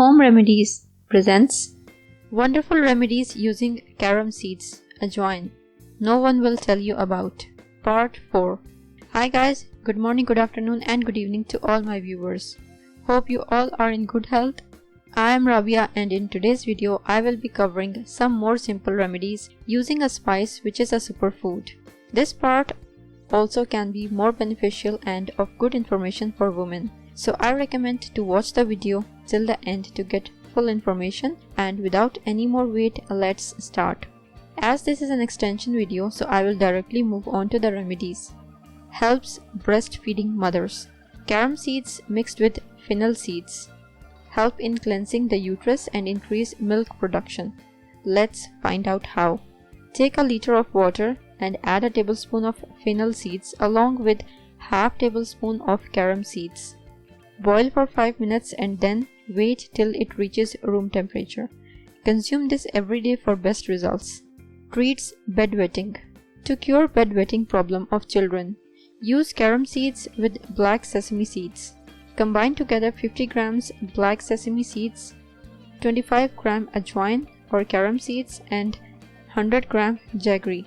Home Remedies presents Wonderful Remedies using Carom seeds, Ajwain. No one will tell you about. Part 4. Hi guys, good morning, good afternoon and good evening to all my viewers. Hope you all are in good health. I am Rabia and in today's video I will be covering some more simple remedies using a spice which is a superfood. This part also can be more beneficial and of good information for women. So I recommend to watch the video till the end to get full information, and without any more wait, let's start. As this is an extension video, so I will directly move on to the remedies. Helps breastfeeding mothers. Carom seeds mixed with fennel seeds help in cleansing the uterus and increase milk production. Let's find out how. Take a liter of water and add a tablespoon of fennel seeds along with half tablespoon of carom seeds. Boil for 5 minutes and then wait till it reaches room temperature. Consume this every day for best results. Treats bedwetting. To cure bedwetting problem of children, use carom seeds with black sesame seeds. Combine together 50 grams black sesame seeds, 25 gram ajwain or carom seeds and 100 gram jaggery.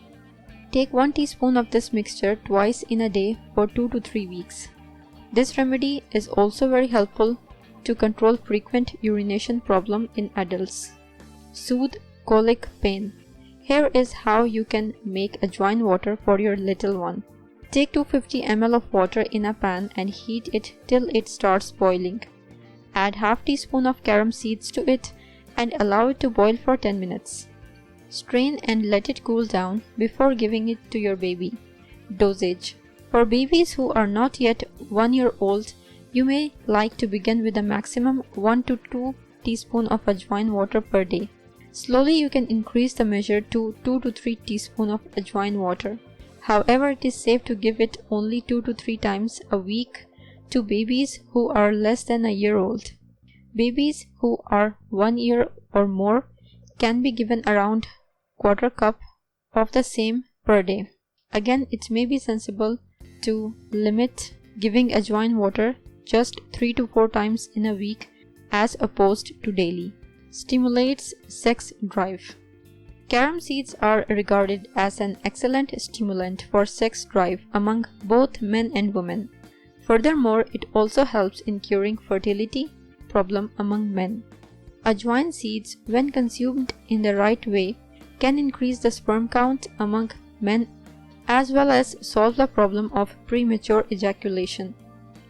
Take 1 teaspoon of this mixture twice in a day for 2 to 3 weeks. This remedy is also very helpful to control frequent urination problem in adults. Soothe colic pain. Here is how you can make ajwain water for your little one. Take 250 ml of water in a pan and heat it till it starts boiling. Add half teaspoon of carom seeds to it and allow it to boil for 10 minutes. Strain and let it cool down before giving it to your baby. Dosage. For babies who are not yet 1 year old, you may like to begin with a maximum 1 to 2 teaspoon of ajwain water per day. Slowly you can increase the measure to 2 to 3 teaspoon of ajwain water. However, it is safe to give it only 2 to 3 times a week to babies who are less than a year old. Babies who are 1 year or more can be given around quarter cup of the same per day. Again, it may be sensible to limit giving ajwain water just 3 to 4 times in a week as opposed to daily. Stimulates sex drive. Carom seeds are regarded as an excellent stimulant for sex drive among both men and women. Furthermore, it also helps in curing fertility problem among men. Ajwain seeds, when consumed in the right way, can increase the sperm count among men as well as solve the problem of premature ejaculation.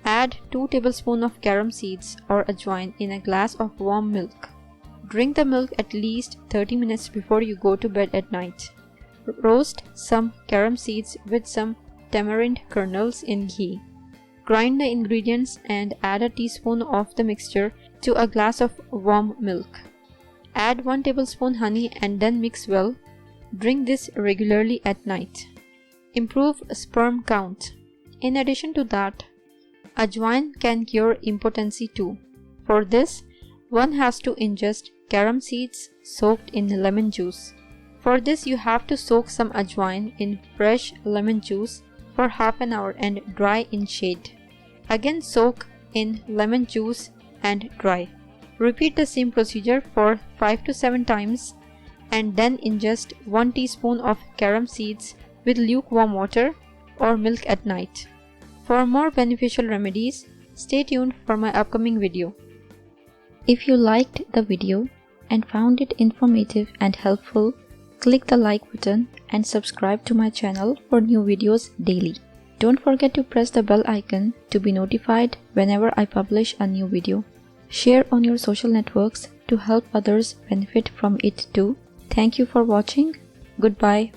Add 2 tablespoons of carom seeds or ajwain in a glass of warm milk. Drink the milk at least 30 minutes before you go to bed at night. Roast some carom seeds with some tamarind kernels in ghee. Grind the ingredients and add a teaspoon of the mixture to a glass of warm milk. Add 1 tablespoon honey and then mix well. Drink this regularly at night. Improve sperm count. In addition to that, ajwain can cure impotency too. For this, one has to ingest carom seeds soaked in lemon juice. For this, you have to soak some ajwain in fresh lemon juice for half an hour and dry in shade. Again soak in lemon juice and dry. Repeat the same procedure for 5 to 7 times and then ingest 1 teaspoon of carom seeds with lukewarm water or milk at night. For more beneficial remedies, stay tuned for my upcoming video. If you liked the video and found it informative and helpful, click the like button and subscribe to my channel for new videos daily. Don't forget to press the bell icon to be notified whenever I publish a new video. Share on your social networks to help others benefit from it too. Thank you for watching. Goodbye.